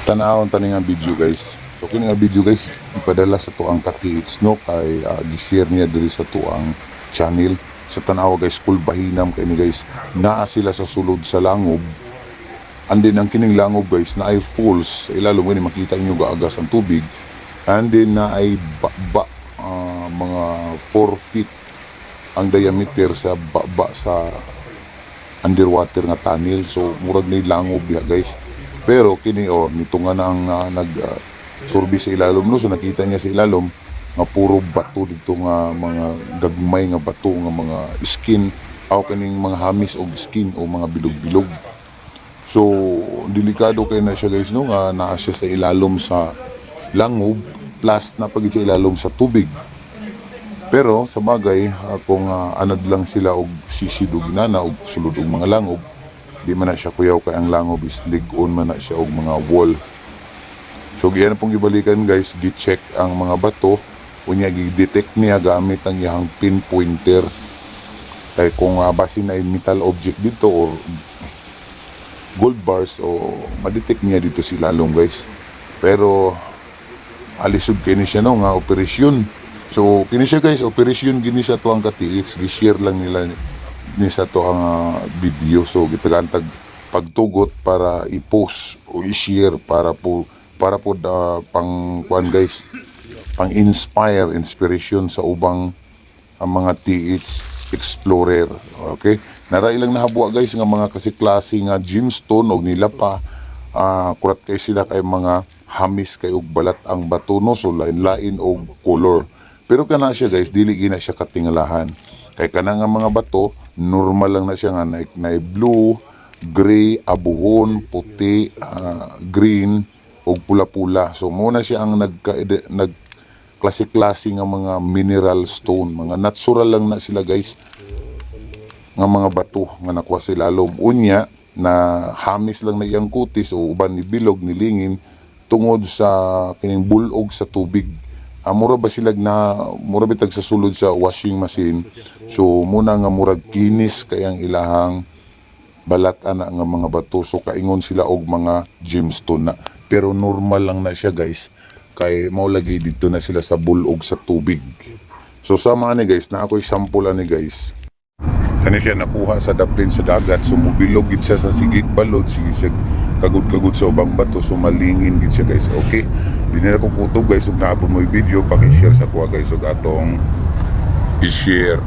Tanawon tani nga video guys. So kini nga video guys ipadala sa tuang ka-TH no kay gi-share niya diri sa tuang channel. Sa tanaw guys full bahinam kay ni guys. Naa sila sa sulod sa langob. And then ang kining langob guys na ay falls sa ilalom ni makita niyo gaagas ang tubig. And then na ay mga 4 feet ang diameter sa baba sa underwater nga tunnel. So murag ni langob diha guys. Pero kini nito nga na ang survey sa ilalom no, so nakita niya sa ilalom nga puro bato dito nga mga gagmay nga bato nga mga skin o kining mga hamis o skin o mga bilog-bilog. So delikado kay na siya guys no, nga naa siya sa ilalom sa langob plus napagid sa ilalom sa tubig. Pero sa bagay kung anad lang sila og sisidog na og sulod og mga langob, di man na siya kuyaw kay ang langob is lig-on man na siya og mga wall. So giyan pong gibalikan guys, gi-check ang mga bato, unya gi-detect niya gamit ang iyang pinpointer. Kay kung basin na metal object dito or gold bars o ma-detect niya dito si lalong guys. Pero alisod kini siya no nga operasyon. So kini siya guys, operasyon gini sa tuang ka-TH, gi-share lang nila ni sa to ang video. So gitagantag pagtugot para i-post o i-share para po pang kuan guys, pang inspiration sa ubang ang mga TH explorer. Okay, nara ilang nahabwa guys nga mga kasi klase nga gemstone og nila pa kurat kay sila kay mga hamis kay og balat ang bato no, so lain-lain og color. Pero kana siya guys dili gina siya katingalahan kay kana nga mga bato normal lang na siya nga na blue, gray, abuhon, puti, green og pula-pula. So muna siya ang klase-klase nga mga mineral stone, mga natural lang na sila guys nga mga bato nga nakuha sa ilalom. Unya na hamis lang na iyang kutis o uban ni bilog ni lingin tungod sa kining bulog sa tubig. Mura ba sila mura bitag sa sulod sa washing machine. So muna nga murag kinis kay ang ilahang balat ana nga mga bato. So kaingon sila og mga gemstone na. Pero normal lang na siya guys kay mao lagi dito na sila sa bulog sa tubig. So sama ni guys na ako'y sample ani guys. Kani siya nakuha sa daplin sa dagat. So mobilog gid siya sa sigig balod, sige siya kagud-kagud sa ubang bato, so malingin gid siya guys. Okay, di na ko kutob guys ug naabot mo yung video, paki-share sa kuha guys ug atong i-share.